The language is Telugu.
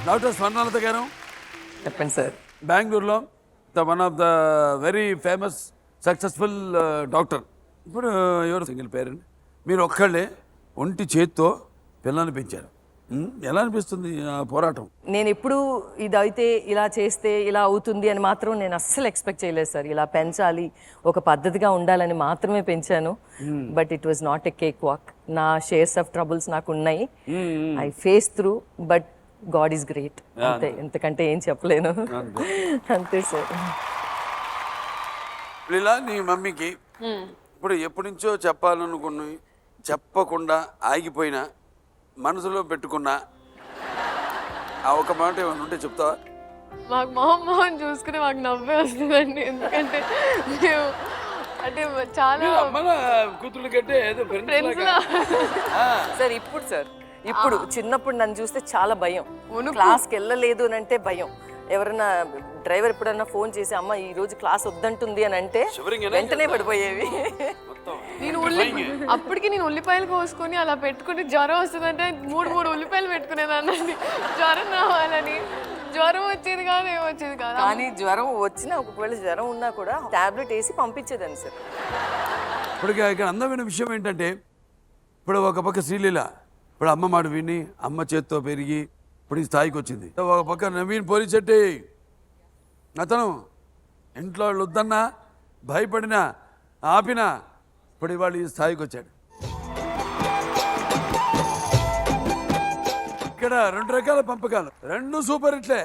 డాక్టర్ స్వర్ణలత గారు చెప్పండి సార్. బెంగళూరులో one of the very famous successful doctor. ఇప్పుడు ఎవరు సింగిల్ పేరెంట్, మీరు ఒక్కళ్ళే ఒంటి చేత్తో పిల్లల్ని పెంచారు. ఎలా అనిపిస్తుంది ఆ పోరాటం? నేను ఎప్పుడు ఇదైతే ఇలా చేస్తే ఇలా అవుతుంది అని మాత్రం నేను అస్సలు ఎక్స్పెక్ట్ చేయలేదు సార్. ఇలా పెంచాలి, ఒక పద్ధతిగా ఉండాలని మాత్రమే పెంచాను. But it was not a cake walk. నా షేర్స్ ఆఫ్ ట్రబుల్స్ నాకు ఉన్నాయి. I face through, but God is great. అంతే, ఎంతకంటే ఏం చెప్పలేను. అంతే సార్. ఇప్పుడు ఇలా నీ మమ్మీకి ఇప్పుడు ఎప్పటి నుంచో చెప్పాలనుకున్నవి చెప్పకుండా ఆగిపోయినా మనసులో పెట్టుకున్నా ఆ ఒక మాట ఏమైనా ఉంటే చెప్తావా? మాకు మొహం చూసుకుని మాకు నవ్వే వస్తుందండి. ఎందుకంటే మేము అంటే చాలా అమ్మల కూతురు కంటే ఏదో ఫ్రెండ్స్ సార్ ఇప్పుడు చిన్నప్పుడు నన్ను చూస్తే చాలా భయం. క్లాస్కి వెళ్ళలేదు అని అంటే భయం. ఎవరైనా డ్రైవర్ ఎప్పుడన్నా ఫోన్ చేసి అమ్మ ఈ రోజు క్లాస్ వద్దంటుంది అని అంటే వెంటనే పడిపోయేవి. నేను అప్పటికి నేను ఉల్లిపాయలు కోసుకొని అలా పెట్టుకుని జ్వరం వస్తుందంటే మూడు ఉల్లిపాయలు పెట్టుకునేదాన్ని జ్వరం రావాలని. జ్వరం వచ్చేది కాదు, ఏమొచ్చేది కాదు. కానీ జ్వరం వచ్చినా, ఒకవేళ జ్వరం ఉన్నా కూడా టాబ్లెట్ వేసి పంపించేదాన్ని సార్. ఇప్పుడు ఇక్కడ అందమైన విషయం ఏంటంటే, ఇప్పుడు ఒక పక్క శ్రీలీల ఇప్పుడు అమ్మ మాట విని అమ్మ చేత్తో పెరిగి ఇప్పుడు ఈ స్థాయికి వచ్చింది. ఒక పక్క నవీన్ పోలిచెట్టి, అతను ఇంట్లో వాళ్ళు వద్దన్నా భయపడినా ఆపినా ఇప్పుడు ఇవాళ ఈ స్థాయికి వచ్చాడు. ఇక్కడ రెండు రకాల పంపకాలు, రెండు సూపర్ హిట్లే.